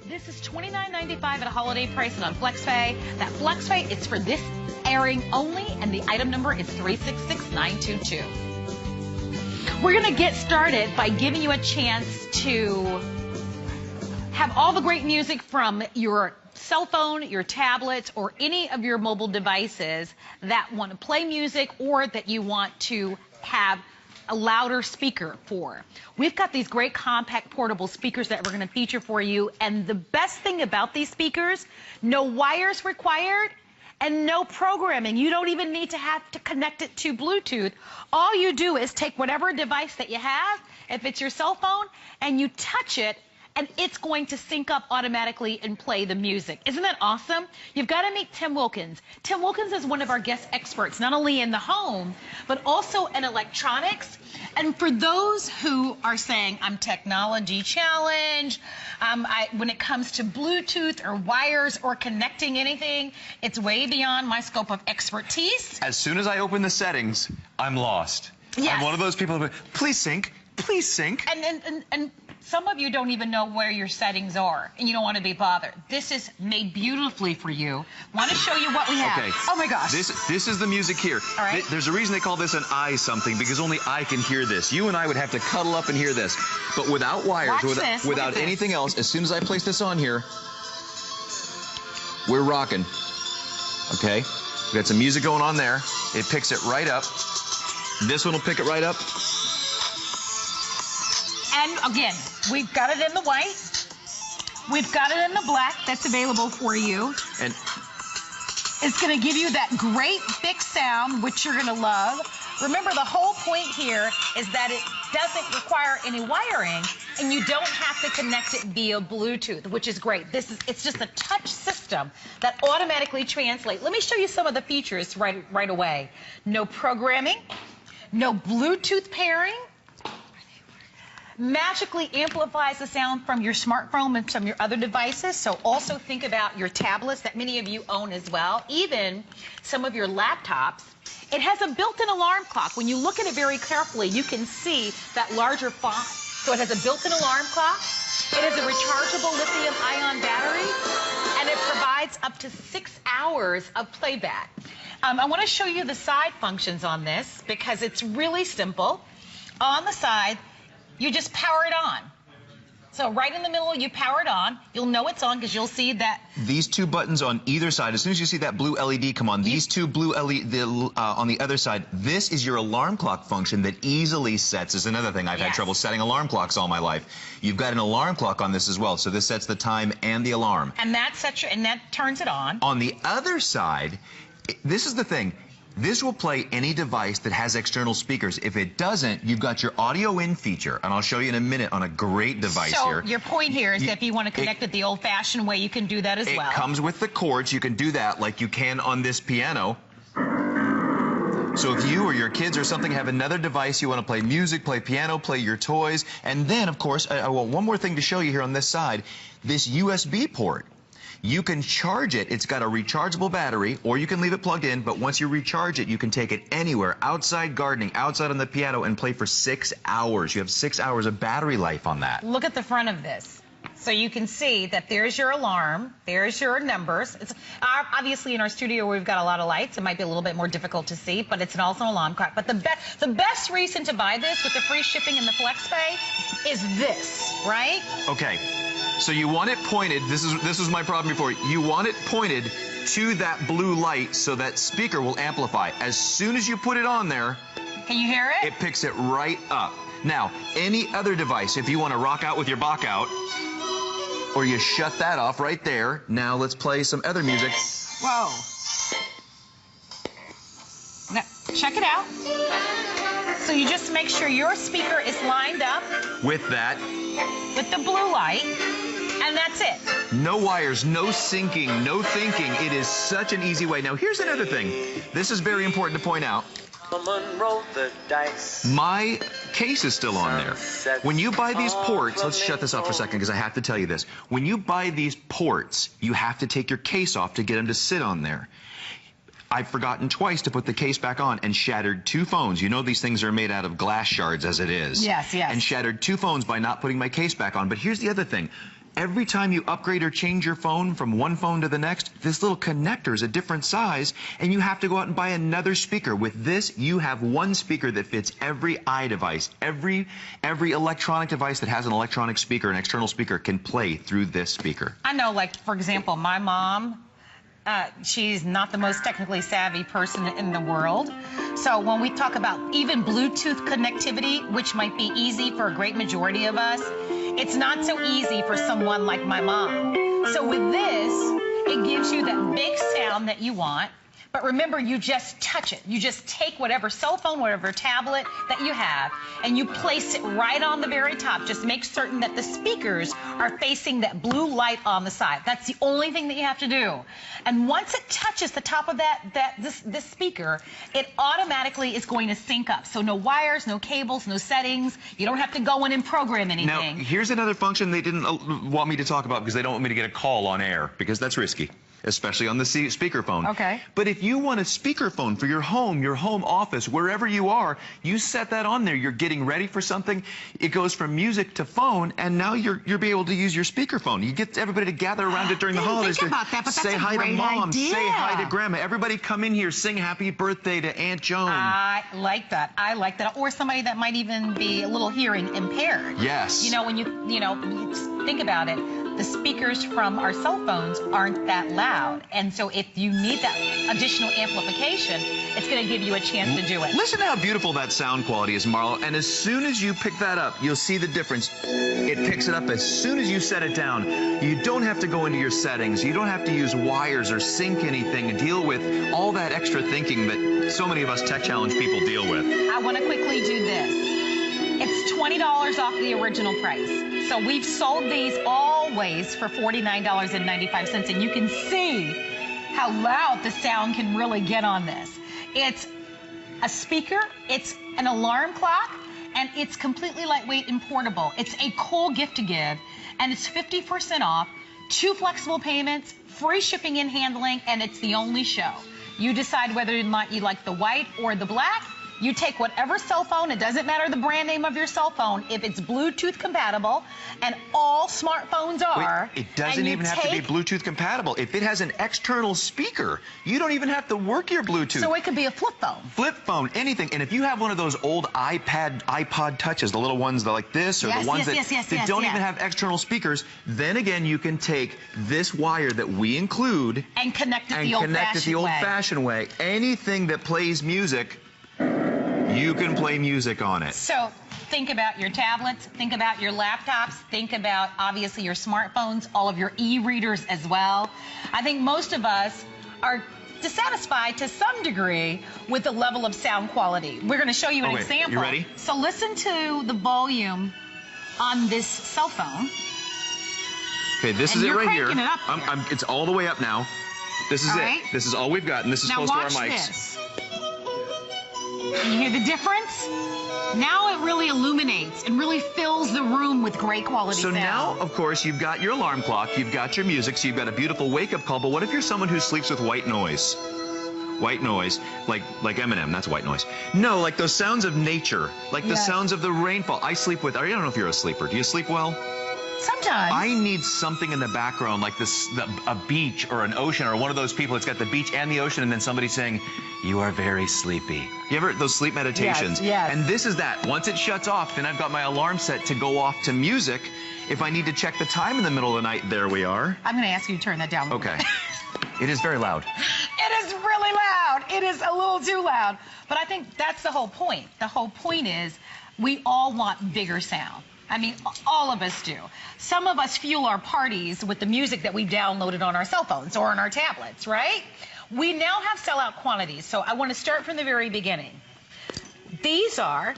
This is $29.95 at a holiday price and on FlexPay. That FlexPay is for this airing only, and the item number is 366922. We're going to get started by giving you a chance to have all the great music from your cell phone, your tablet, or any of your mobile devices that want to play music or that you want to have a louder speaker for. We've got these great compact portable speakers that we're going to feature for you, and the best thing about these speakers, no wires required and no programming. You don't even need to have to connect it to Bluetooth. All you do is take whatever device that you have, if it's your cell phone, and you touch it, and it's going to sync up automatically and play the music. Isn't that awesome? You've got to meet Tim Wilkins. Tim Wilkins is one of our guest experts, not only in the home, but also in electronics. And for those who are saying, I'm technology challenged, when it comes to Bluetooth or wires or connecting anything, it's way beyond my scope of expertise. As soon as I open the settings, I'm lost. Yes. I'm one of those people who, please sync, please sync. And some of you don't even know where your settings are, and you don't want to be bothered. This is made beautifully for you. Want to show you what we have. Okay. Oh my gosh. This is the music here. All right. There's a reason they call this an I something, because only I can hear this. You and I would have to cuddle up and hear this. But without wires, without anything else, as soon as I place this on here, we're rocking. Okay? We got some music going on there. It picks it right up. This one will pick it right up. And again, we've got it in the white. We've got it in the black that's available for you. And it's going to give you that great thick sound, which you're going to love. Remember, the whole point here is that it doesn't require any wiring, and you don't have to connect it via Bluetooth, which is great. It's just a touch system that automatically translates. Let me show you some of the features right away. No programming, no Bluetooth pairing. Magically amplifies the sound from your smartphone and from your other devices. So also think about your tablets that many of you own as well, even some of your laptops. It has a built-in alarm clock. When you look at it very carefully, you can see that larger font. So it has a built-in alarm clock. It has a rechargeable lithium-ion battery, and it provides up to 6 hours of playback. I want to show you the side functions on this because it's really simple. On the side, you just power it on. So right in the middle, you power it on. You'll know it's on because you'll see that. These two buttons on either side, as soon as you see that blue LED come on, these two blue LED on the other side, this is your alarm clock function that easily sets. Is another thing. I've had trouble setting alarm clocks all my life. You've got an alarm clock on this as well, so this sets the time and the alarm. And that turns it on. On the other side, this is the thing. This will play any device that has external speakers. If it doesn't, you've got your audio in feature, and I'll show you in a minute on a great device here. So your point here is that if you want to connect it the old-fashioned way, you can do that as well. It comes with the cords. You can do that like you can on this piano. So if you or your kids or something have another device, you want to play music, play piano, play your toys, and then, of course, I want one more thing to show you here on this side, this USB port. You can charge it. It's got a rechargeable battery, or you can leave it plugged in, but once you recharge it, you can take it anywhere, outside gardening, outside on the piano, and play for 6 hours. You have 6 hours of battery life on that. Look at the front of this. So you can see that there's your alarm, there's your numbers. It's obviously in our studio where we've got a lot of lights, it might be a little bit more difficult to see, but it's also an alarm clock. But the best reason to buy this with the free shipping and the FlexPay is this, right? Okay. So you want it pointed, this was my problem before, you want it pointed to that blue light so that speaker will amplify. As soon as you put it on there, can you hear it? It picks it right up. Now, any other device, if you want to rock out with your bach out, or you shut that off right there, now let's play some other music. Whoa. Now, check it out. So you just make sure your speaker is lined up with that. With the blue light, and that's it. No wires, no syncing, no thinking. It is such an easy way. Now, here's another thing. This is very important to point out. My case is still on there. When you buy these ports, let's shut this off for a second because I have to tell you this. When you buy these ports, you have to take your case off to get them to sit on there. I've forgotten twice to put the case back on and shattered 2 phones. You know these things are made out of glass shards as it is. Yes, yes. And shattered 2 phones by not putting my case back on. But here's the other thing. every time you upgrade or change your phone from one phone to the next, this little connector is a different size, and you have to go out and buy another speaker. With this, you have one speaker that fits every iDevice. Every electronic device that has an electronic speaker, an external speaker, can play through this speaker. I know, like, for example, my mom, she's not the most technically savvy person in the world. So when we talk about even Bluetooth connectivity, which might be easy for a great majority of us, it's not so easy for someone like my mom. So with this, it gives you that big sound that you want. But remember, you just touch it. You just take whatever cell phone, whatever tablet that you have, and you place it right on the very top. Just make certain that the speakers are facing that blue light on the side. That's the only thing that you have to do. And once it touches the top of this speaker, it automatically is going to sync up. So no wires, no cables, no settings. You don't have to go in and program anything. Now, here's another function they didn't want me to talk about because they don't want me to get a call on air, because that's risky, especially on the speakerphone. Okay. But if you want a speakerphone for your home office, wherever you are, you set that on there. You're getting ready for something. It goes from music to phone, and now you'll be able to use your speakerphone. You get everybody to gather around it during the holidays to say hi to mom, say hi to grandma. Everybody come in here, sing happy birthday to Aunt Joan. I like that. I like that. Or somebody that might even be a little hearing impaired. Yes. You know, when you think about it, the speakers from our cell phones aren't that loud. And so if you need that additional amplification, it's going to give you a chance to do it. Listen to how beautiful that sound quality is, Marlo. And as soon as you pick that up, you'll see the difference. It picks it up as soon as you set it down. You don't have to go into your settings. You don't have to use wires or sync anything and deal with all that extra thinking that so many of us tech challenge people deal with. I want to quickly do this. It's $20 off the original price. So we've sold these always for $49.95, and you can see how loud the sound can really get on this. It's a speaker, it's an alarm clock, and it's completely lightweight and portable. It's a cool gift to give, and it's 50% off, 2 flexible payments, free shipping and handling, and it's the only show. You decide whether or not you like the white or the black. You take whatever cell phone, it doesn't matter the brand name of your cell phone, if it's Bluetooth compatible, and all smartphones are. Wait, it doesn't even have to be Bluetooth compatible. If it has an external speaker, you don't even have to work your Bluetooth. So it could be a flip phone. Flip phone, anything. And if you have one of those old iPod touches, the little ones that like this, or the ones that don't even have external speakers, then again you can take this wire that we include and connect it the old-fashioned way. Anything that plays music, you can play music on it. So think about your tablets, think about your laptops, think about obviously your smartphones, all of your e-readers as well. I think most of us are dissatisfied to some degree with the level of sound quality. We're going to show you an example. You ready? So listen to the volume on this cell phone. Okay, this is it right here. It up it's all the way up now. This is it. This is all we've got, and this is close to our mics. This. You hear the difference? Now it really illuminates and really fills the room with great quality sound. So now, of course, you've got your alarm clock, you've got your music, so you've got a beautiful wake-up call, but what if you're someone who sleeps with white noise? White noise, like Eminem, that's white noise. No, like those sounds of nature, like the sounds of the rainfall. I sleep with, I don't know if you're a sleeper. Do you sleep well? Sometimes. I need something in the background, like a beach or an ocean, or one of those people that's got the beach and the ocean, and then somebody saying, "You are very sleepy." You ever those sleep meditations? Yes. And this is that. Once it shuts off, then I've got my alarm set to go off to music. If I need to check the time in the middle of the night, there we are. I'm going to ask you to turn that down. Okay. It is very loud. It is really loud. It is a little too loud. But I think that's the whole point. The whole point is we all want bigger sound. I mean, all of us do. Some of us fuel our parties with the music that we've downloaded on our cell phones or on our tablets, right? We now have sellout quantities, so I want to start from the very beginning. These are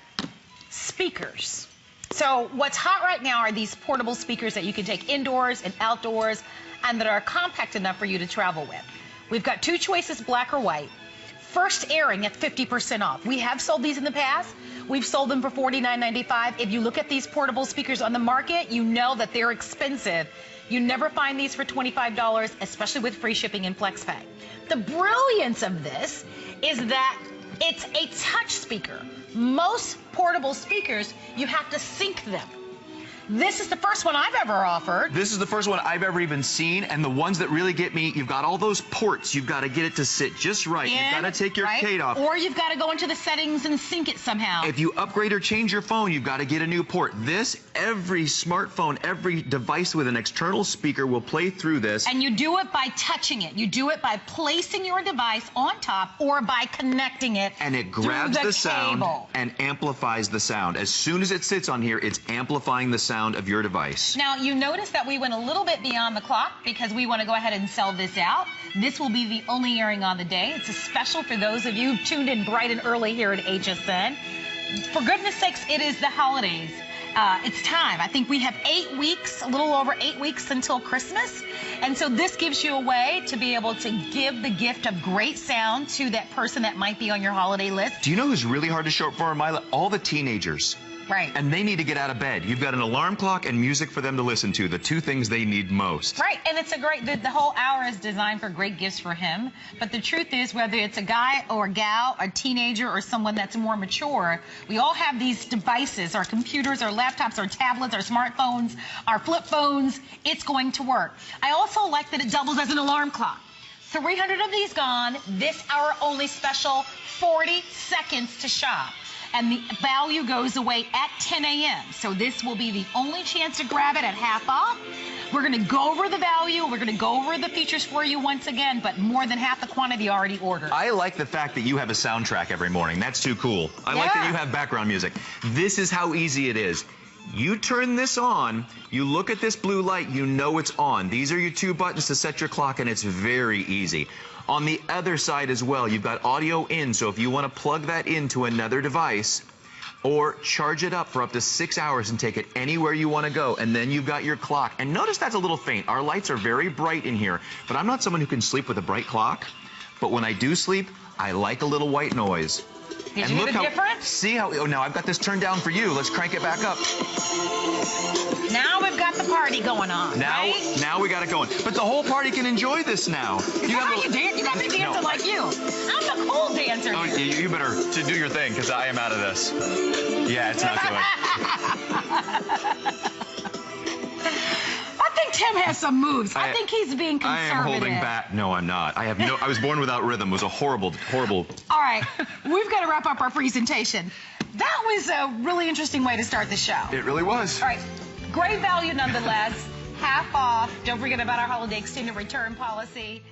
speakers. So what's hot right now are these portable speakers that you can take indoors and outdoors and that are compact enough for you to travel with. We've got 2 choices, black or white. First airing at 50% off. We have sold these in the past. We've sold them for $49.95. If you look at these portable speakers on the market, you know that they're expensive. You never find these for $25, especially with free shipping and FlexPay. The brilliance of this is that it's a touch speaker. Most portable speakers, you have to sync them. This is the first one I've ever offered. This is the first one I've ever even seen, and the ones that really get me, you've got all those ports. You've got to get it to sit just right. You've got to take your Kate off. Or you've got to go into the settings and sync it somehow. If you upgrade or change your phone, you've got to get a new port. This, every smartphone, every device with an external speaker will play through this. And you do it by touching it. You do it by placing your device on top or by connecting it. And it grabs the sound and amplifies the sound. As soon as it sits on here, it's amplifying the sound of your device. Now, you notice that we went a little bit beyond the clock because we want to go ahead and sell this out. This will be the only airing on the day. It's a special for those of you who tuned in bright and early here at HSN. For goodness sakes, it is the holidays. It's time. I think we have 8 weeks, a little over 8 weeks until Christmas. And so this gives you a way to be able to give the gift of great sound to that person that might be on your holiday list. Do you know who's really hard to show up for, Mila? All the teenagers. Right. And they need to get out of bed. You've got an alarm clock and music for them to listen to, the two things they need most. Right, and it's a great, the whole hour is designed for great gifts for him. But the truth is, whether it's a guy or a gal, a teenager or someone that's more mature, we all have these devices, our computers, our laptops, our tablets, our smartphones, our flip phones. It's going to work. I also like that it doubles as an alarm clock. 300 of these gone, this hour only special, 40 seconds to shop. And the value goes away at 10 a.m. So this will be the only chance to grab it at half off. We're going to go over the value. We're going to go over the features for you once again, but more than half the quantity already ordered. I like the fact that you have a soundtrack every morning. That's too cool. I like that you have background music. This is how easy it is. You turn this on, you look at this blue light, you know it's on. These are your 2 buttons to set your clock, and it's very easy. On the other side as well, you've got audio in, so if you want to plug that into another device or charge it up for up to 6 hours and take it anywhere you want to go, and then you've got your clock. And notice that's a little faint. Our lights are very bright in here, but I'm not someone who can sleep with a bright clock. But when I do sleep, I like a little white noise. Did you hear the difference? See how, oh, now I've got this turned down for you. Let's crank it back up. Now we've got the party going on, right? Now we got it going. But the whole party can enjoy this now. You got me dancing like you. I'm the cool dancer. Oh, you better do your thing, because I am out of this. Yeah, it's not doing. I think Tim has some moves. I think he's being conservative. I am holding back. No, I'm not. I was born without rhythm. It was a horrible. All right, we've got to wrap up our presentation. That was a really interesting way to start the show. It really was. All right, great value nonetheless. Half off. Don't forget about our holiday extended return policy.